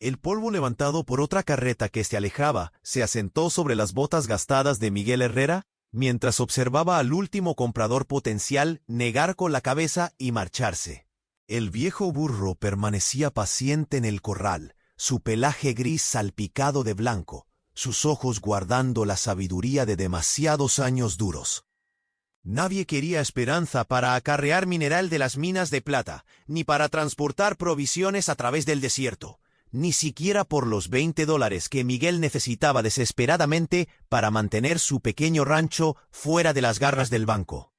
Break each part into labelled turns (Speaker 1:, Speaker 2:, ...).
Speaker 1: El polvo levantado por otra carreta que se alejaba se asentó sobre las botas gastadas de Miguel Herrera, mientras observaba al último comprador potencial negar con la cabeza y marcharse. El viejo burro permanecía paciente en el corral, su pelaje gris salpicado de blanco, sus ojos guardando la sabiduría de demasiados años duros. Nadie quería Esperanza para acarrear mineral de las minas de plata, ni para transportar provisiones a través del desierto, ni siquiera por los $20 que Miguel necesitaba desesperadamente para mantener su pequeño rancho fuera de las garras del banco.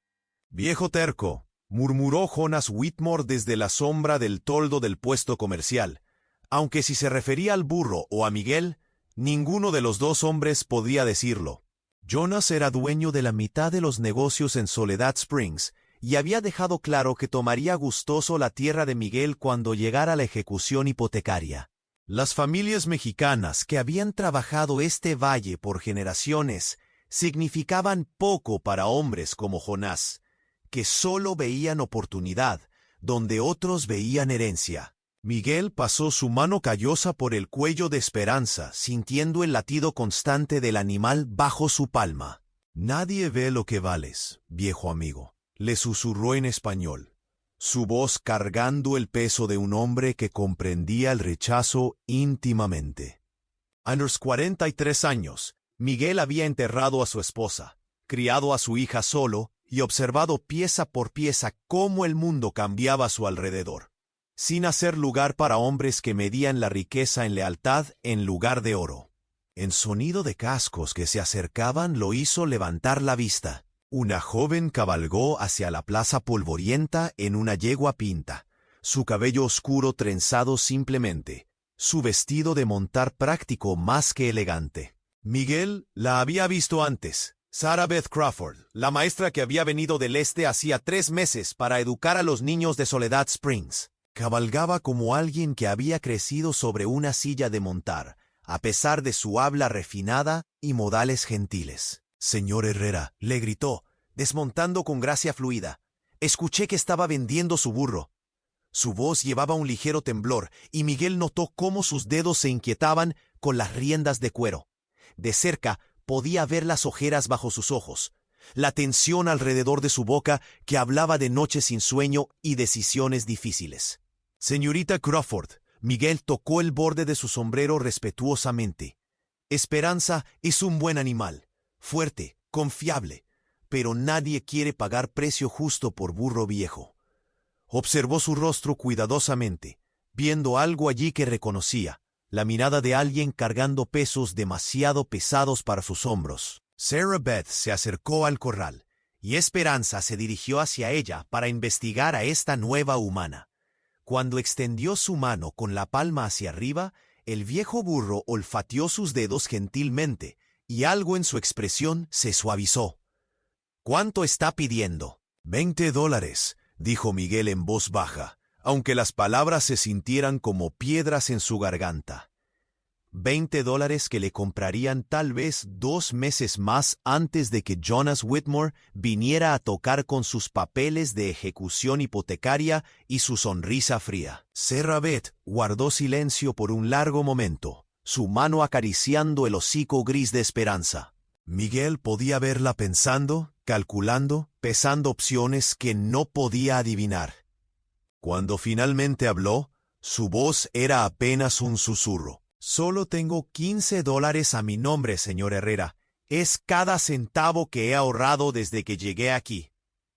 Speaker 1: «Viejo terco», murmuró Jonas Whitmore desde la sombra del toldo del puesto comercial, aunque si se refería al burro o a Miguel, ninguno de los dos hombres podía decirlo. Jonas era dueño de la mitad de los negocios en Soledad Springs y había dejado claro que tomaría gustoso la tierra de Miguel cuando llegara la ejecución hipotecaria. Las familias mexicanas que habían trabajado este valle por generaciones significaban poco para hombres como Jonás, que solo veían oportunidad donde otros veían herencia. Miguel pasó su mano callosa por el cuello de Esperanza, sintiendo el latido constante del animal bajo su palma. «Nadie ve lo que vales, viejo amigo», le susurró en español, su voz cargando el peso de un hombre que comprendía el rechazo íntimamente. A los 43 años, Miguel había enterrado a su esposa, criado a su hija solo y observado pieza por pieza cómo el mundo cambiaba a su alrededor, sin hacer lugar para hombres que medían la riqueza en lealtad en lugar de oro. El sonido de cascos que se acercaban lo hizo levantar la vista. Una joven cabalgó hacia la plaza polvorienta en una yegua pinta, su cabello oscuro trenzado simplemente, su vestido de montar práctico más que elegante. Miguel la había visto antes. Sarah Beth Crawford, la maestra que había venido del este hacía 3 meses para educar a los niños de Soledad Springs. Cabalgaba como alguien que había crecido sobre una silla de montar, a pesar de su habla refinada y modales gentiles. «Señor Herrera», le gritó, desmontando con gracia fluida. «Escuché que estaba vendiendo su burro». Su voz llevaba un ligero temblor, y Miguel notó cómo sus dedos se inquietaban con las riendas de cuero. De cerca podía ver las ojeras bajo sus ojos, la tensión alrededor de su boca que hablaba de noches sin sueño y decisiones difíciles. «Señorita Crawford», Miguel tocó el borde de su sombrero respetuosamente. «Esperanza es un buen animal, fuerte, confiable, pero nadie quiere pagar precio justo por burro viejo». Observó su rostro cuidadosamente, viendo algo allí que reconocía, la mirada de alguien cargando pesos demasiado pesados para sus hombros. Sarah Beth se acercó al corral, y Esperanza se dirigió hacia ella para investigar a esta nueva humana. Cuando extendió su mano con la palma hacia arriba, el viejo burro olfateó sus dedos gentilmente, y algo en su expresión se suavizó. «¿Cuánto está pidiendo?» $20, dijo Miguel en voz baja, aunque las palabras se sintieran como piedras en su garganta. $20 que le comprarían tal vez 2 meses más antes de que Jonas Whitmore viniera a tocar con sus papeles de ejecución hipotecaria y su sonrisa fría. Sarah Beth guardó silencio por un largo momento, su mano acariciando el hocico gris de Esperanza. Miguel podía verla pensando, calculando, pesando opciones que no podía adivinar. Cuando finalmente habló, su voz era apenas un susurro. «Solo tengo $15 a mi nombre, señor Herrera. Es cada centavo que he ahorrado desde que llegué aquí».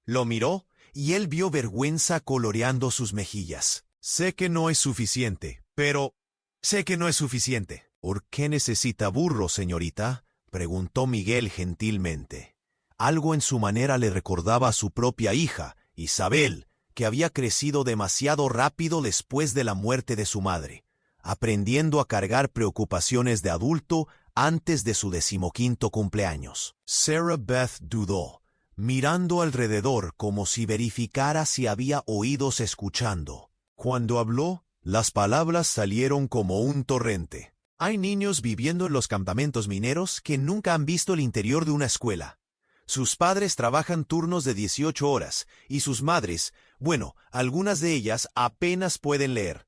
Speaker 1: Lo miró y él vio vergüenza coloreando sus mejillas. «Sé que no es suficiente, pero sé que no es suficiente». «¿Por qué necesita burro, señorita?», preguntó Miguel gentilmente. Algo en su manera le recordaba a su propia hija, Isabel, que había crecido demasiado rápido después de la muerte de su madre, aprendiendo a cargar preocupaciones de adulto antes de su 15º cumpleaños. Sarah Beth dudó, mirando alrededor como si verificara si había oídos escuchando. Cuando habló, las palabras salieron como un torrente. «Hay niños viviendo en los campamentos mineros que nunca han visto el interior de una escuela. Sus padres trabajan turnos de 18 horas y sus madres, bueno, algunas de ellas apenas pueden leer.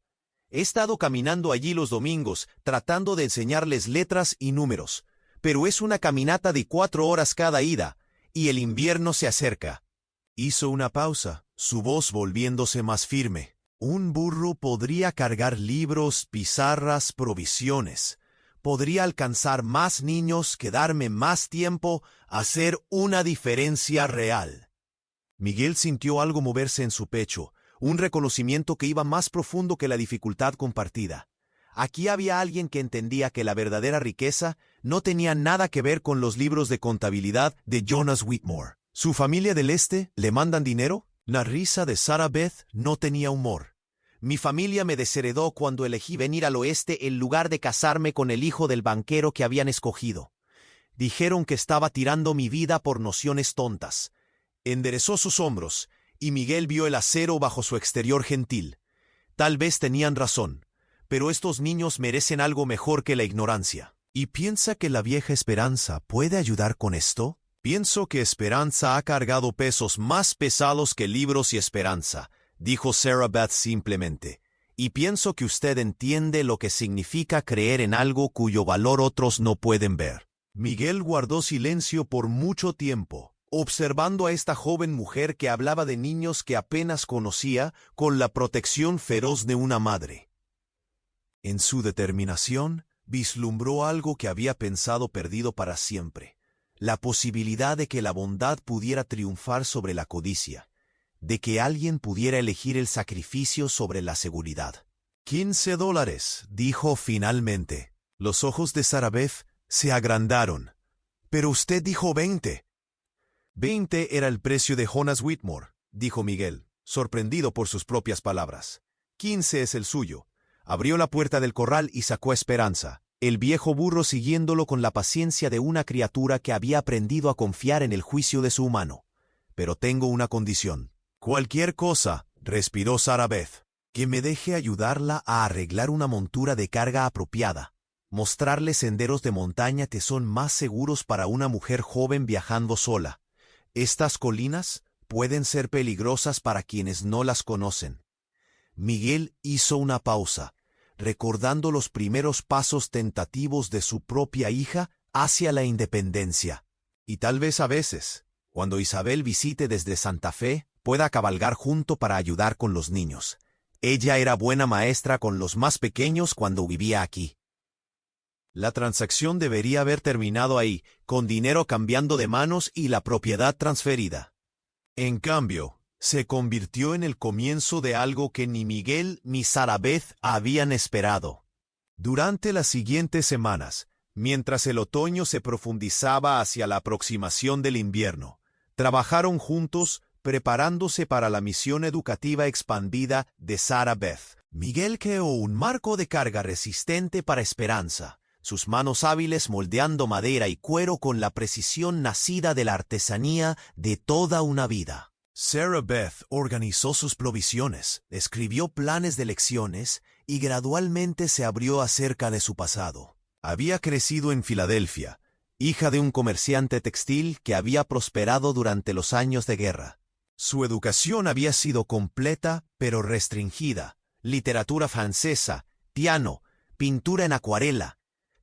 Speaker 1: He estado caminando allí los domingos, tratando de enseñarles letras y números, pero es una caminata de 4 horas cada ida, y el invierno se acerca. Hizo una pausa, su voz volviéndose más firme. Un burro podría cargar libros, pizarras, provisiones. Podría alcanzar más niños, quedarme más tiempo, hacer una diferencia real. Miguel sintió algo moverse en su pecho, un reconocimiento que iba más profundo que la dificultad compartida. Aquí había alguien que entendía que la verdadera riqueza no tenía nada que ver con los libros de contabilidad de Jonas Whitmore. ¿Su familia del este le mandan dinero? La risa de Sarah Beth no tenía humor. Mi familia me desheredó cuando elegí venir al oeste en lugar de casarme con el hijo del banquero que habían escogido. Dijeron que estaba tirando mi vida por nociones tontas. Enderezó sus hombros, y Miguel vio el acero bajo su exterior gentil. Tal vez tenían razón, pero estos niños merecen algo mejor que la ignorancia. ¿Y piensa que la vieja Esperanza puede ayudar con esto? Pienso que Esperanza ha cargado pesos más pesados que libros y esperanza, dijo Sarah Beth simplemente. Y pienso que usted entiende lo que significa creer en algo cuyo valor otros no pueden ver. Miguel guardó silencio por mucho tiempo, observando a esta joven mujer que hablaba de niños que apenas conocía con la protección feroz de una madre. En su determinación, vislumbró algo que había pensado perdido para siempre, la posibilidad de que la bondad pudiera triunfar sobre la codicia, de que alguien pudiera elegir el sacrificio sobre la seguridad. $15, dijo finalmente. Los ojos de Sarah Beth se agrandaron. Pero usted dijo 20. 20 era el precio de Jonas Whitmore, dijo Miguel, sorprendido por sus propias palabras. 15 es el suyo. Abrió la puerta del corral y sacó a Esperanza, el viejo burro siguiéndolo con la paciencia de una criatura que había aprendido a confiar en el juicio de su humano. Pero tengo una condición. Cualquier cosa, respiró Sarah Beth, que me deje ayudarla a arreglar una montura de carga apropiada. Mostrarle senderos de montaña que son más seguros para una mujer joven viajando sola. Estas colinas pueden ser peligrosas para quienes no las conocen. Miguel hizo una pausa, recordando los primeros pasos tentativos de su propia hija hacia la independencia. Y tal vez a veces, cuando Isabel visite desde Santa Fe, pueda cabalgar junto para ayudar con los niños. Ella era buena maestra con los más pequeños cuando vivía aquí. La transacción debería haber terminado ahí, con dinero cambiando de manos y la propiedad transferida. En cambio, se convirtió en el comienzo de algo que ni Miguel ni Sarah Beth habían esperado. Durante las siguientes semanas, mientras el otoño se profundizaba hacia la aproximación del invierno, trabajaron juntos preparándose para la misión educativa expandida de Sarah Beth. Miguel creó un marco de carga resistente para Esperanza, sus manos hábiles moldeando madera y cuero con la precisión nacida de la artesanía de toda una vida. Sarah Beth organizó sus provisiones, escribió planes de lecciones y gradualmente se abrió acerca de su pasado. Había crecido en Filadelfia, hija de un comerciante textil que había prosperado durante los años de guerra. Su educación había sido completa pero restringida: literatura francesa, piano, pintura en acuarela.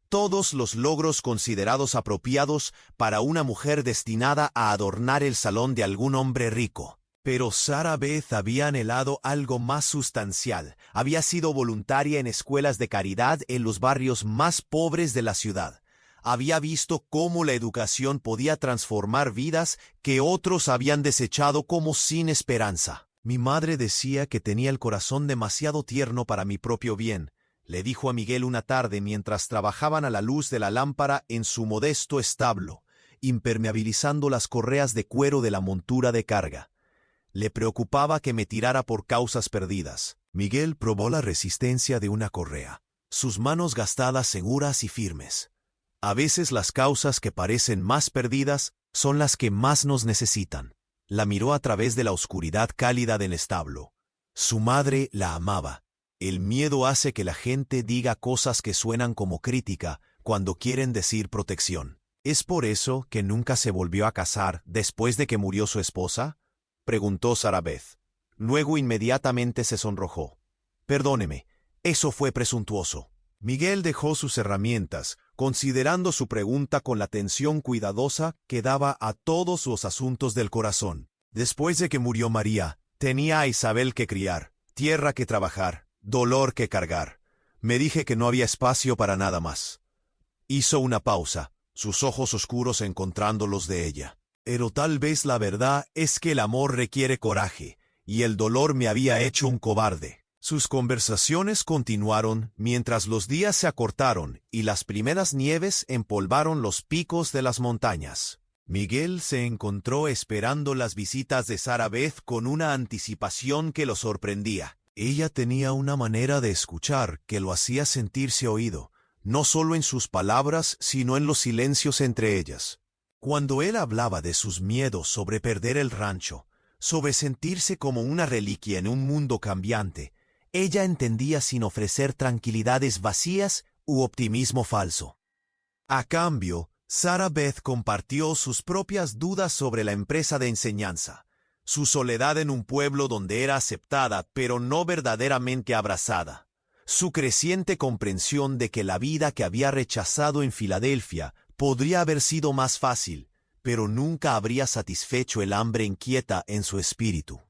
Speaker 1: Todos los logros considerados apropiados para una mujer destinada a adornar el salón de algún hombre rico. Pero Sarah Beth había anhelado algo más sustancial. Había sido voluntaria en escuelas de caridad en los barrios más pobres de la ciudad. Había visto cómo la educación podía transformar vidas que otros habían desechado como sin esperanza. Mi madre decía que tenía el corazón demasiado tierno para mi propio bien, le dijo a Miguel una tarde mientras trabajaban a la luz de la lámpara en su modesto establo, impermeabilizando las correas de cuero de la montura de carga. Le preocupaba que me tirara por causas perdidas. Miguel probó la resistencia de una correa, sus manos gastadas seguras y firmes. A veces las causas que parecen más perdidas son las que más nos necesitan. La miró a través de la oscuridad cálida del establo. Su madre la amaba. El miedo hace que la gente diga cosas que suenan como crítica cuando quieren decir protección. ¿Es por eso que nunca se volvió a casar después de que murió su esposa?, preguntó Sarah Beth. Luego inmediatamente se sonrojó. Perdóneme, Eso fue presuntuoso. Miguel dejó sus herramientas, considerando su pregunta con la atención cuidadosa que daba a todos los asuntos del corazón. Después de que murió María, tenía a Isabel que criar, tierra que trabajar, dolor que cargar. Me dije que no había espacio para nada más. Hizo una pausa, sus ojos oscuros encontrando los de ella. Pero tal vez la verdad es que el amor requiere coraje, y el dolor me había hecho un cobarde. Sus conversaciones continuaron mientras los días se acortaron y las primeras nieves empolvaron los picos de las montañas. Miguel se encontró esperando las visitas de Sarah Beth con una anticipación que lo sorprendía. Ella tenía una manera de escuchar que lo hacía sentirse oído, no solo en sus palabras, sino en los silencios entre ellas. Cuando él hablaba de sus miedos sobre perder el rancho, sobre sentirse como una reliquia en un mundo cambiante, ella entendía sin ofrecer tranquilidades vacías u optimismo falso. A cambio, Sarah Beth compartió sus propias dudas sobre la empresa de enseñanza, su soledad en un pueblo donde era aceptada pero no verdaderamente abrazada, su creciente comprensión de que la vida que había rechazado en Filadelfia podría haber sido más fácil, pero nunca habría satisfecho el hambre inquieta en su espíritu.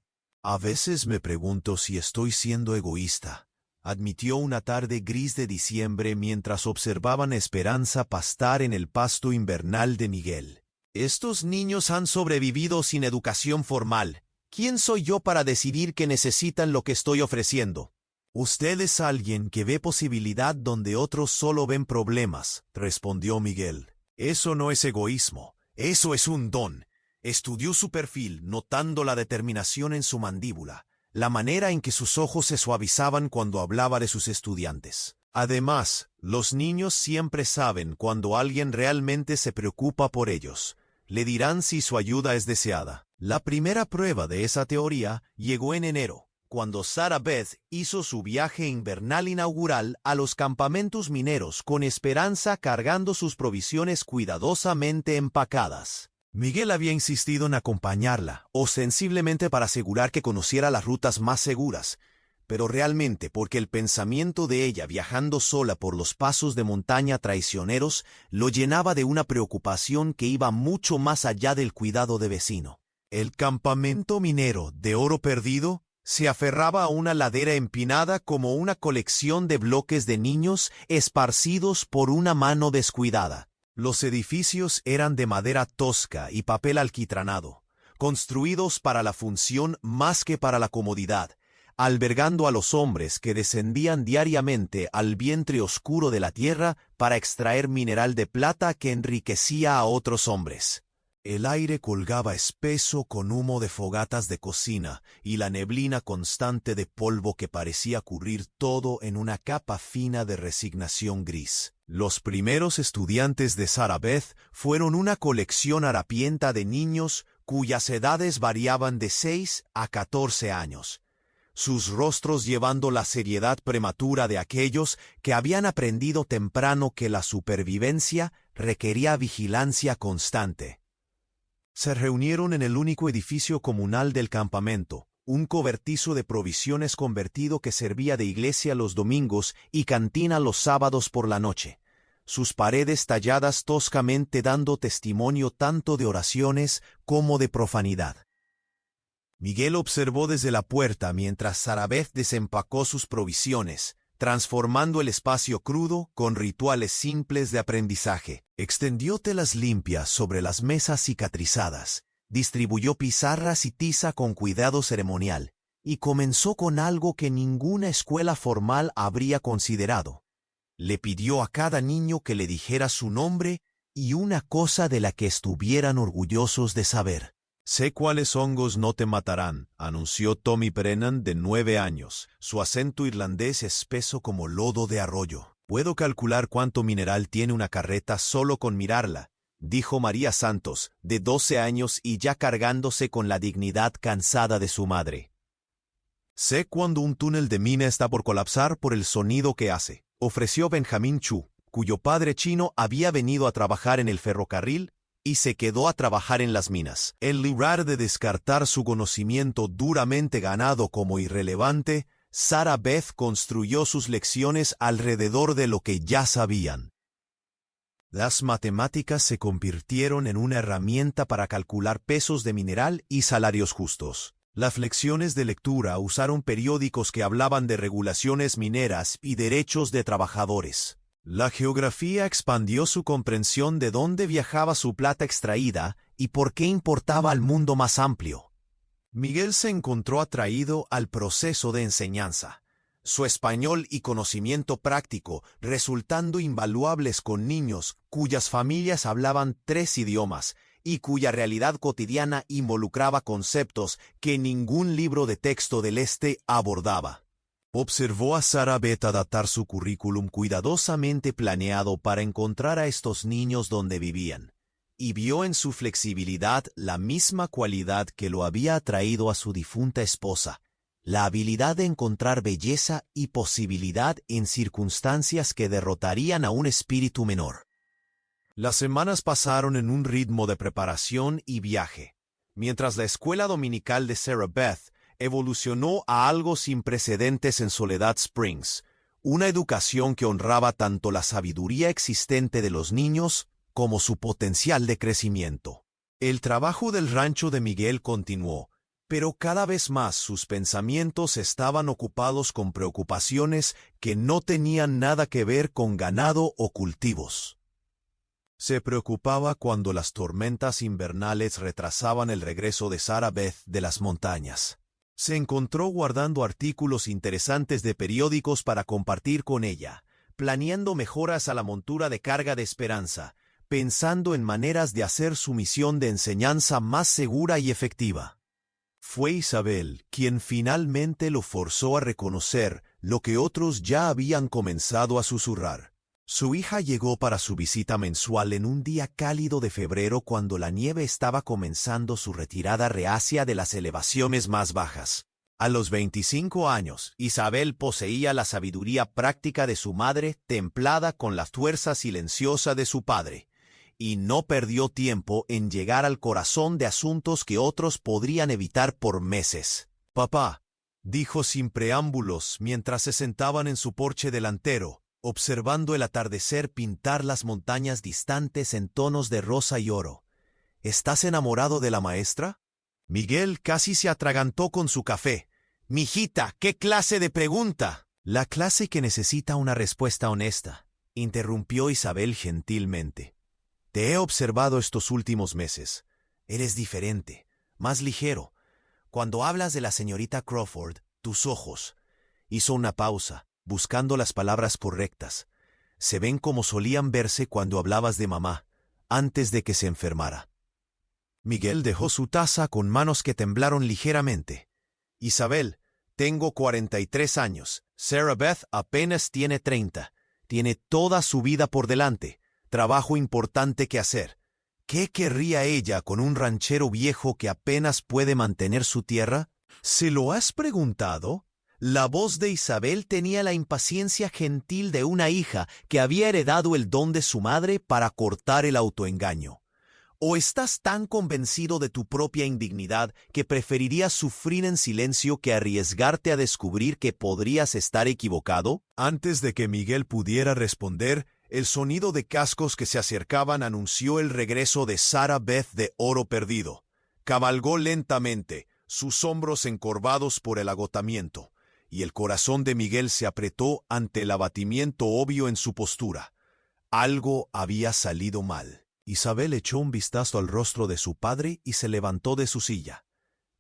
Speaker 1: A veces me pregunto si estoy siendo egoísta, admitió una tarde gris de diciembre mientras observaban a Esperanza pastar en el pasto invernal de Miguel. Estos niños han sobrevivido sin educación formal. ¿Quién soy yo para decidir que necesitan lo que estoy ofreciendo? Usted es alguien que ve posibilidad donde otros solo ven problemas, respondió Miguel. Eso no es egoísmo, eso es un don. Estudió su perfil, notando la determinación en su mandíbula, la manera en que sus ojos se suavizaban cuando hablaba de sus estudiantes. Además, los niños siempre saben cuando alguien realmente se preocupa por ellos. Le dirán si su ayuda es deseada. La primera prueba de esa teoría llegó en enero, cuando Sarah Beth hizo su viaje invernal inaugural a los campamentos mineros con Esperanza cargando sus provisiones cuidadosamente empacadas. Miguel había insistido en acompañarla, ostensiblemente para asegurar que conociera las rutas más seguras, pero realmente porque el pensamiento de ella viajando sola por los pasos de montaña traicioneros lo llenaba de una preocupación que iba mucho más allá del cuidado de vecino. El campamento minero de Oro Perdido se aferraba a una ladera empinada como una colección de bloques de niños esparcidos por una mano descuidada. Los edificios eran de madera tosca y papel alquitranado, construidos para la función más que para la comodidad, albergando a los hombres que descendían diariamente al vientre oscuro de la tierra para extraer mineral de plata que enriquecía a otros hombres. El aire colgaba espeso con humo de fogatas de cocina y la neblina constante de polvo que parecía cubrir todo en una capa fina de resignación gris. Los primeros estudiantes de Sarah Beth fueron una colección harapienta de niños cuyas edades variaban de 6 a 14 años, sus rostros llevando la seriedad prematura de aquellos que habían aprendido temprano que la supervivencia requería vigilancia constante. Se reunieron en el único edificio comunal del campamento, un cobertizo de provisiones convertido que servía de iglesia los domingos y cantina los sábados por la noche, sus paredes talladas toscamente dando testimonio tanto de oraciones como de profanidad. Miguel observó desde la puerta mientras Sarah Beth desempacó sus provisiones, transformando el espacio crudo con rituales simples de aprendizaje. Extendió telas limpias sobre las mesas cicatrizadas, distribuyó pizarras y tiza con cuidado ceremonial, y comenzó con algo que ninguna escuela formal habría considerado. Le pidió a cada niño que le dijera su nombre y una cosa de la que estuvieran orgullosos de saber. «Sé cuáles hongos no te matarán», anunció Tommy Brennan, de 9 años, su acento irlandés espeso como lodo de arroyo. «Puedo calcular cuánto mineral tiene una carreta solo con mirarla», dijo María Santos, de 12 años y ya cargándose con la dignidad cansada de su madre. «Sé cuando un túnel de mina está por colapsar por el sonido que hace», ofreció Benjamín Chu, cuyo padre chino había venido a trabajar en el ferrocarril y se quedó a trabajar en las minas. El lugar de descartar su conocimiento duramente ganado como irrelevante, Sarah Beth construyó sus lecciones alrededor de lo que ya sabían. Las matemáticas se convirtieron en una herramienta para calcular pesos de mineral y salarios justos. Las lecciones de lectura usaron periódicos que hablaban de regulaciones mineras y derechos de trabajadores. La geografía expandió su comprensión de dónde viajaba su plata extraída y por qué importaba al mundo más amplio. Miguel se encontró atraído al proceso de enseñanza. Su español y conocimiento práctico resultando invaluables con niños cuyas familias hablaban 3 idiomas y cuya realidad cotidiana involucraba conceptos que ningún libro de texto del Este abordaba. Observó a Sarah Beth adaptar su currículum cuidadosamente planeado para encontrar a estos niños donde vivían, y vio en su flexibilidad la misma cualidad que lo había atraído a su difunta esposa, la habilidad de encontrar belleza y posibilidad en circunstancias que derrotarían a un espíritu menor. Las semanas pasaron en un ritmo de preparación y viaje, mientras la escuela dominical de Sarah Beth evolucionó a algo sin precedentes en Soledad Springs, una educación que honraba tanto la sabiduría existente de los niños como su potencial de crecimiento. El trabajo del rancho de Miguel continuó, pero cada vez más sus pensamientos estaban ocupados con preocupaciones que no tenían nada que ver con ganado o cultivos. Se preocupaba cuando las tormentas invernales retrasaban el regreso de Sarah Beth de las montañas. Se encontró guardando artículos interesantes de periódicos para compartir con ella, planeando mejoras a la montura de carga de Esperanza, pensando en maneras de hacer su misión de enseñanza más segura y efectiva. Fue Isabel quien finalmente lo forzó a reconocer lo que otros ya habían comenzado a susurrar. Su hija llegó para su visita mensual en un día cálido de febrero cuando la nieve estaba comenzando su retirada reacia de las elevaciones más bajas. A los 25 años, Isabel poseía la sabiduría práctica de su madre templada con la fuerza silenciosa de su padre, y no perdió tiempo en llegar al corazón de asuntos que otros podrían evitar por meses. «Papá», dijo sin preámbulos mientras se sentaban en su porche delantero, observando el atardecer pintar las montañas distantes en tonos de rosa y oro. «¿Estás enamorado de la maestra?» Miguel casi se atragantó con su café. «Mijita, ¿qué clase de pregunta?» «La clase que necesita una respuesta honesta», interrumpió Isabel gentilmente. «Te he observado estos últimos meses. Eres diferente, más ligero. Cuando hablas de la señorita Crawford, tus ojos». Hizo una pausa, buscando las palabras correctas. «Se ven como solían verse cuando hablabas de mamá, antes de que se enfermara». Miguel dejó su taza con manos que temblaron ligeramente. «Isabel, tengo 43 años. Sarah Beth apenas tiene 30. Tiene toda su vida por delante. Trabajo importante que hacer. ¿Qué querría ella con un ranchero viejo que apenas puede mantener su tierra?» «¿Se lo has preguntado?» La voz de Isabel tenía la impaciencia gentil de una hija que había heredado el don de su madre para cortar el autoengaño. ¿O estás tan convencido de tu propia indignidad que preferirías sufrir en silencio que arriesgarte a descubrir que podrías estar equivocado? Antes de que Miguel pudiera responder, el sonido de cascos que se acercaban anunció el regreso de Sarah Beth de Oro Perdido. Cabalgó lentamente, sus hombros encorvados por el agotamiento, y el corazón de Miguel se apretó ante el abatimiento obvio en su postura. Algo había salido mal. Isabel echó un vistazo al rostro de su padre y se levantó de su silla.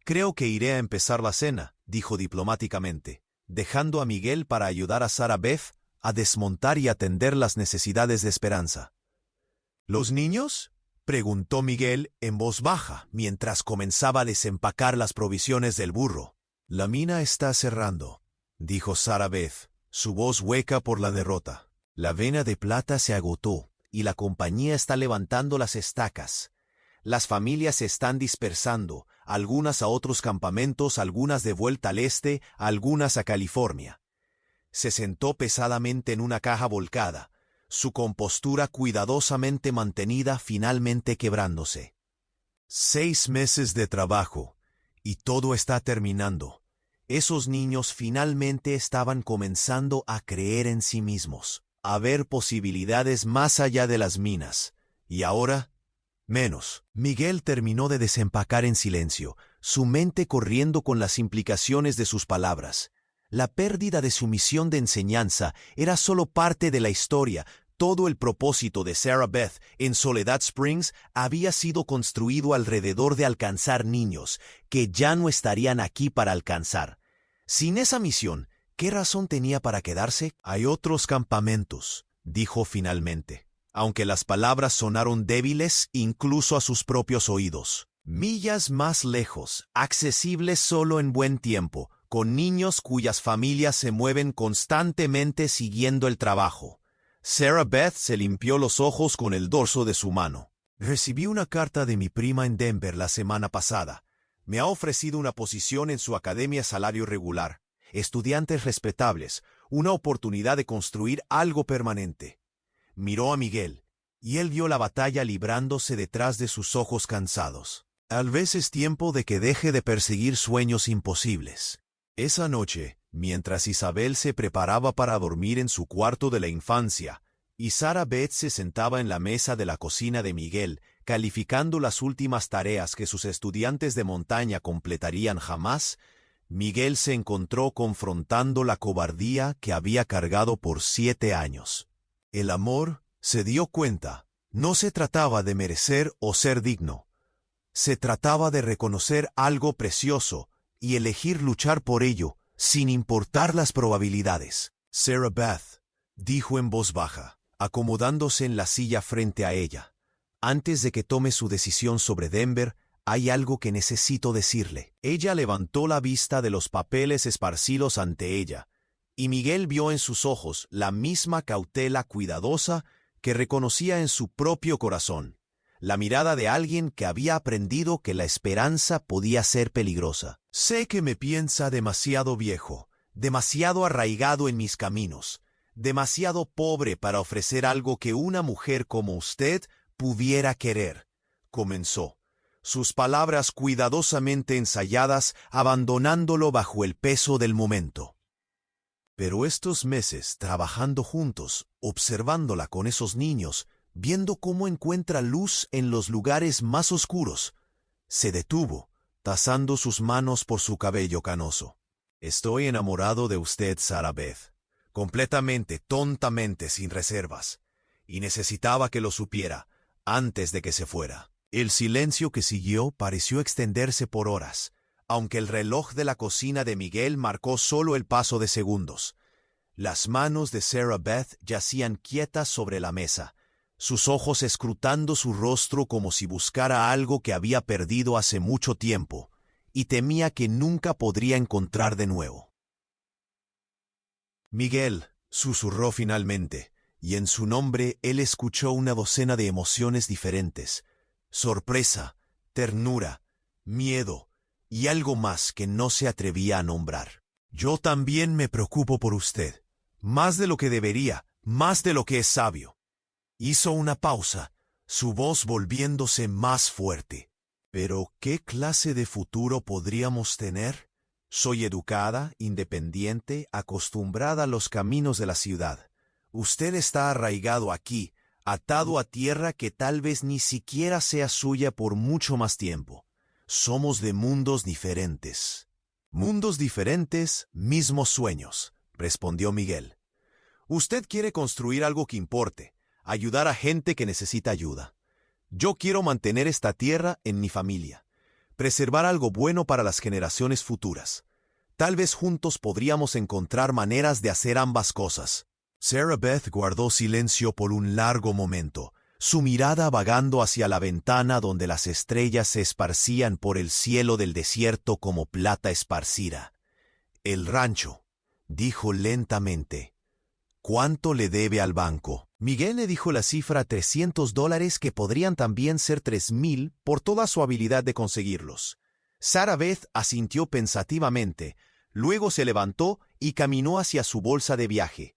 Speaker 1: «Creo que iré a empezar la cena», dijo diplomáticamente, dejando a Miguel para ayudar a Sarah Beth a desmontar y atender las necesidades de Esperanza. «¿Los niños?», preguntó Miguel en voz baja mientras comenzaba a desempacar las provisiones del burro. «La mina está cerrando», dijo Sarah Beth, su voz hueca por la derrota. «La vena de plata se agotó y la compañía está levantando las estacas. Las familias se están dispersando, algunas a otros campamentos, algunas de vuelta al este, algunas a California». Se sentó pesadamente en una caja volcada, su compostura cuidadosamente mantenida finalmente quebrándose. 6 meses de trabajo, y todo está terminando. Esos niños finalmente estaban comenzando a creer en sí mismos, a ver posibilidades más allá de las minas. Y ahora, menos. Miguel terminó de desempacar en silencio, su mente corriendo con las implicaciones de sus palabras. La pérdida de su misión de enseñanza era solo parte de la historia. Todo el propósito de Sarah Beth en Soledad Springs había sido construido alrededor de alcanzar niños que ya no estarían aquí para alcanzar. Sin esa misión, ¿qué razón tenía para quedarse? Hay otros campamentos, dijo finalmente, aunque las palabras sonaron débiles incluso a sus propios oídos. Millas más lejos, accesibles solo en buen tiempo, con niños cuyas familias se mueven constantemente siguiendo el trabajo. Sarah Beth se limpió los ojos con el dorso de su mano. Recibí una carta de mi prima en Denver la semana pasada. Me ha ofrecido una posición en su academia a salario regular, estudiantes respetables, una oportunidad de construir algo permanente. Miró a Miguel, y él vio la batalla librándose detrás de sus ojos cansados. Tal vez es tiempo de que deje de perseguir sueños imposibles. Esa noche, mientras Isabel se preparaba para dormir en su cuarto de la infancia, y Sarah Beth se sentaba en la mesa de la cocina de Miguel, calificando las últimas tareas que sus estudiantes de montaña completarían jamás, Miguel se encontró confrontando la cobardía que había cargado por 7 años. El amor, se dio cuenta, no se trataba de merecer o ser digno. Se trataba de reconocer algo precioso y elegir luchar por ello, sin importar las probabilidades. Sarah Beth, dijo en voz baja, acomodándose en la silla frente a ella. Antes de que tome su decisión sobre Denver, hay algo que necesito decirle. Ella levantó la vista de los papeles esparcidos ante ella, y Miguel vio en sus ojos la misma cautela cuidadosa que reconocía en su propio corazón. La mirada de alguien que había aprendido que la esperanza podía ser peligrosa. Sé que me piensa demasiado viejo, demasiado arraigado en mis caminos, demasiado pobre para ofrecer algo que una mujer como usted pudiera querer, comenzó, sus palabras cuidadosamente ensayadas, abandonándolo bajo el peso del momento. Pero estos meses trabajando juntos, observándola con esos niños, viendo cómo encuentra luz en los lugares más oscuros, se detuvo, tasando sus manos por su cabello canoso. Estoy enamorado de usted, Sarah Beth, completamente, tontamente, sin reservas, y necesitaba que lo supiera antes de que se fuera. El silencio que siguió pareció extenderse por horas, aunque el reloj de la cocina de Miguel marcó solo el paso de segundos. Las manos de Sarah Beth yacían quietas sobre la mesa, sus ojos escrutando su rostro como si buscara algo que había perdido hace mucho tiempo, y temía que nunca podría encontrar de nuevo. Miguel, susurró finalmente, y en su nombre él escuchó una docena de emociones diferentes, sorpresa, ternura, miedo, y algo más que no se atrevía a nombrar. Yo también me preocupo por usted, más de lo que debería, más de lo que es sabio. Hizo una pausa, su voz volviéndose más fuerte. ¿Pero qué clase de futuro podríamos tener? Soy educada, independiente, acostumbrada a los caminos de la ciudad. Usted está arraigado aquí, atado a tierra que tal vez ni siquiera sea suya por mucho más tiempo. Somos de mundos diferentes. Mundos diferentes, mismos sueños, respondió Miguel. Usted quiere construir algo que importe, ayudar a gente que necesita ayuda. Yo quiero mantener esta tierra en mi familia, preservar algo bueno para las generaciones futuras. Tal vez juntos podríamos encontrar maneras de hacer ambas cosas. Sarah Beth guardó silencio por un largo momento, su mirada vagando hacia la ventana donde las estrellas se esparcían por el cielo del desierto como plata esparcida. El rancho, dijo lentamente. ¿Cuánto le debe al banco? Miguel le dijo la cifra $300 que podrían también ser 3,000 por toda su habilidad de conseguirlos. Sarah Beth asintió pensativamente, luego se levantó y caminó hacia su bolsa de viaje.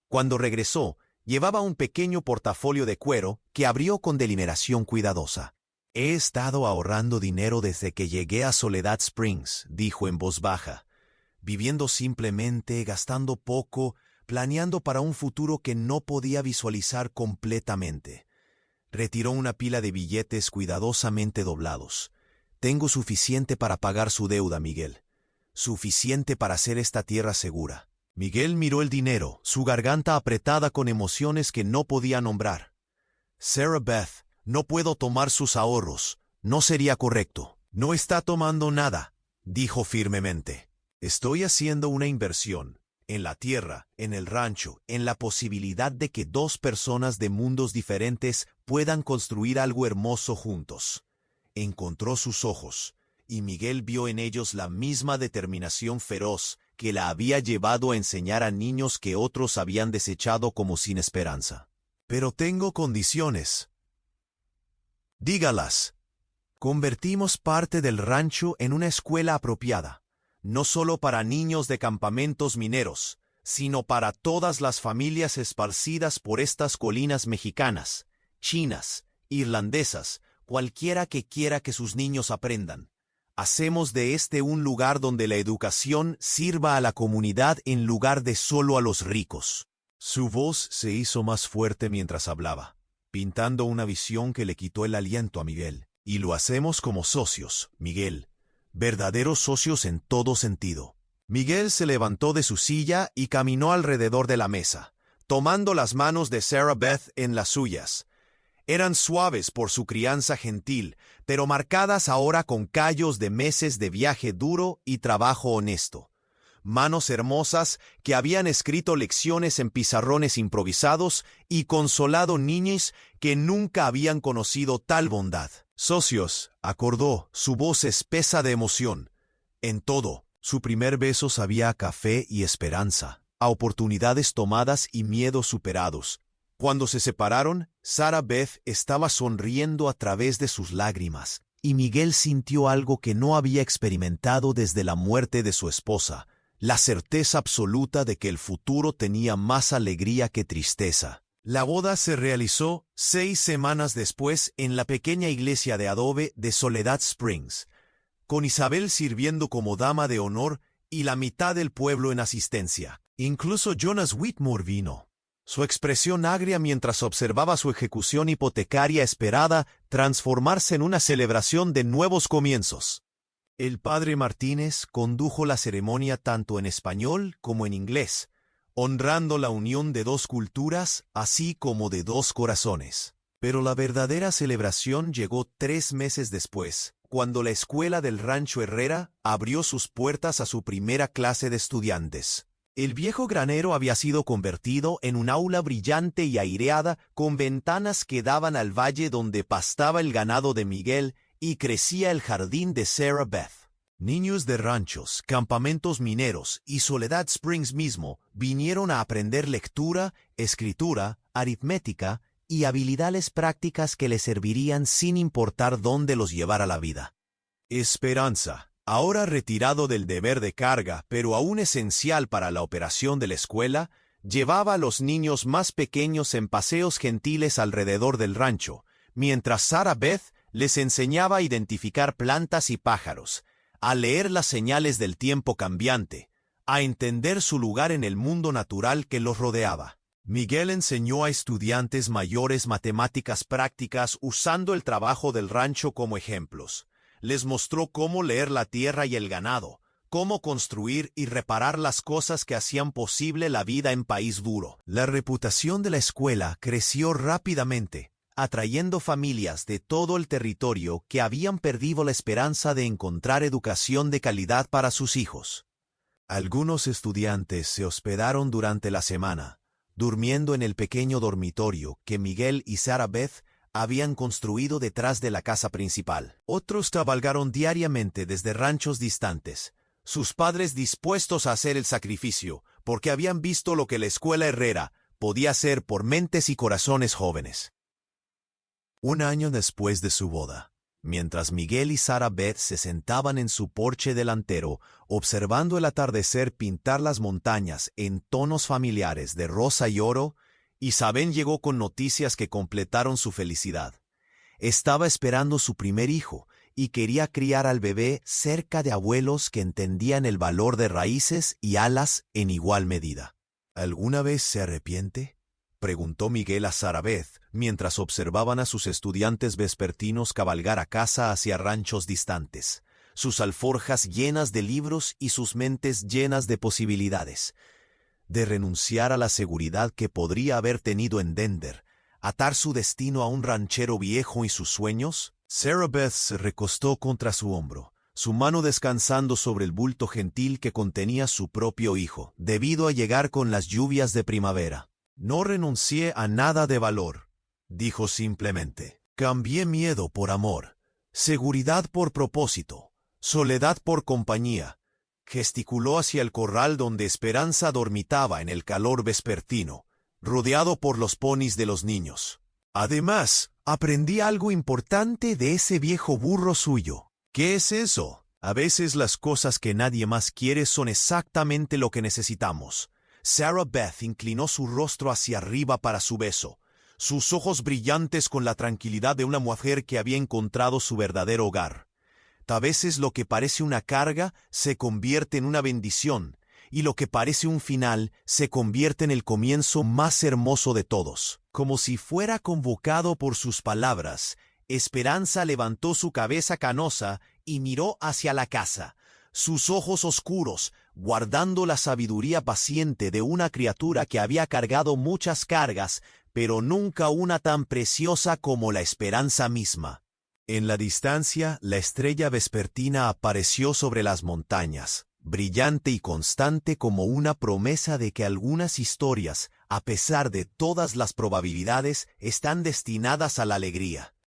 Speaker 1: Cuando regresó, llevaba un pequeño portafolio de cuero que abrió con deliberación cuidadosa. He estado ahorrando dinero desde que llegué a Soledad Springs, dijo en voz baja. viviendo simplemente, gastando poco, planeando para un futuro que no podía visualizar completamente. Retiró una pila de billetes cuidadosamente doblados. Tengo suficiente para pagar su deuda, Miguel. Suficiente para hacer esta tierra segura. Miguel miró el dinero, su garganta apretada con emociones que no podía nombrar. Sarah Beth, no puedo tomar sus ahorros. No sería correcto. No está tomando nada, dijo firmemente. Estoy haciendo una inversión. En la tierra, en el rancho, en la posibilidad de que dos personas de mundos diferentes puedan construir algo hermoso juntos. Encontró sus ojos, y Miguel vio en ellos la misma determinación feroz que la había llevado a enseñar a niños que otros habían desechado como sin esperanza. Pero tengo condiciones. Dígalas. Convertimos parte del rancho en una escuela apropiada, no solo para niños de campamentos mineros, sino para todas las familias esparcidas por estas colinas mexicanas, chinas, irlandesas, cualquiera que quiera que sus niños aprendan. Hacemos de este un lugar donde la educación sirva a la comunidad en lugar de solo a los ricos. Su voz se hizo más fuerte mientras hablaba, pintando una visión que le quitó el aliento a Miguel. Y lo hacemos como socios, Miguel. Verdaderos socios en todo sentido. Miguel se levantó de su silla y caminó alrededor de la mesa, tomando las manos de Sarah Beth en las suyas. Eran suaves por su crianza gentil, pero marcadas ahora con callos de meses de viaje duro y trabajo honesto. Manos hermosas que habían escrito lecciones en pizarrones improvisados y consolado niños que nunca habían conocido tal bondad. Socios, acordó, su voz espesa de emoción. En todo, su primer beso sabía a café y esperanza, a oportunidades tomadas y miedos superados. Cuando se separaron, Sarah Beth estaba sonriendo a través de sus lágrimas, y Miguel sintió algo que no había experimentado desde la muerte de su esposa, la certeza absoluta de que el futuro tenía más alegría que tristeza. La boda se realizó 6 semanas después en la pequeña iglesia de adobe de Soledad Springs, con Isabel sirviendo como dama de honor y la mitad del pueblo en asistencia. Incluso Jonas Whitmore vino. Su expresión agria mientras observaba su ejecución hipotecaria esperada transformarse en una celebración de nuevos comienzos. El padre Martínez condujo la ceremonia tanto en español como en inglés, honrando la unión de dos culturas, así como de dos corazones. Pero la verdadera celebración llegó 3 meses después, cuando la escuela del Rancho Herrera abrió sus puertas a su primera clase de estudiantes. El viejo granero había sido convertido en un aula brillante y aireada con ventanas que daban al valle donde pastaba el ganado de Miguel y crecía el jardín de Sarah Beth. Niños de ranchos, campamentos mineros y Soledad Springs mismo vinieron a aprender lectura, escritura, aritmética y habilidades prácticas que les servirían sin importar dónde los llevara la vida. Esperanza, ahora retirado del deber de carga, pero aún esencial para la operación de la escuela, llevaba a los niños más pequeños en paseos gentiles alrededor del rancho, mientras Sarah Beth les enseñaba a identificar plantas y pájaros, a leer las señales del tiempo cambiante, a entender su lugar en el mundo natural que los rodeaba. Miguel enseñó a estudiantes mayores matemáticas prácticas usando el trabajo del rancho como ejemplos. Les mostró cómo leer la tierra y el ganado, cómo construir y reparar las cosas que hacían posible la vida en país duro. La reputación de la escuela creció rápidamente, atrayendo familias de todo el territorio que habían perdido la esperanza de encontrar educación de calidad para sus hijos. Algunos estudiantes se hospedaron durante la semana, durmiendo en el pequeño dormitorio que Miguel y Sarah Beth habían construido detrás de la casa principal. Otros cabalgaron diariamente desde ranchos distantes, sus padres dispuestos a hacer el sacrificio, porque habían visto lo que la escuela Herrera podía hacer por mentes y corazones jóvenes. 1 año después de su boda, mientras Miguel y Sarah Beth se sentaban en su porche delantero, observando el atardecer pintar las montañas en tonos familiares de rosa y oro, Isabel llegó con noticias que completaron su felicidad. Estaba esperando su primer hijo, y quería criar al bebé cerca de abuelos que entendían el valor de raíces y alas en igual medida. ¿Alguna vez se arrepiente?, preguntó Miguel a Sarabeth mientras observaban a sus estudiantes vespertinos cabalgar a casa hacia ranchos distantes, sus alforjas llenas de libros y sus mentes llenas de posibilidades. ¿De renunciar a la seguridad que podría haber tenido en Denver, atar su destino a un ranchero viejo y sus sueños? Sarabeth se recostó contra su hombro, su mano descansando sobre el bulto gentil que contenía su propio hijo, debido a llegar con las lluvias de primavera. No renuncié a nada de valor, dijo simplemente. Cambié miedo por amor, seguridad por propósito, soledad por compañía. Gesticuló hacia el corral donde Esperanza dormitaba en el calor vespertino, rodeado por los ponis de los niños. Además, aprendí algo importante de ese viejo burro suyo. ¿Qué es eso? A veces las cosas que nadie más quiere son exactamente lo que necesitamos. Sarabeth inclinó su rostro hacia arriba para su beso, sus ojos brillantes con la tranquilidad de una mujer que había encontrado su verdadero hogar. A veces lo que parece una carga se convierte en una bendición, y lo que parece un final se convierte en el comienzo más hermoso de todos. Como si fuera convocado por sus palabras, Esperanza levantó su cabeza canosa y miró hacia la casa, sus ojos oscuros, guardando la sabiduría paciente de una criatura que había cargado muchas cargas, pero nunca una tan preciosa como la esperanza misma. En la distancia, la estrella vespertina apareció sobre las montañas, brillante y constante como una promesa de que algunas historias, a pesar de todas las probabilidades, están destinadas a la alegría.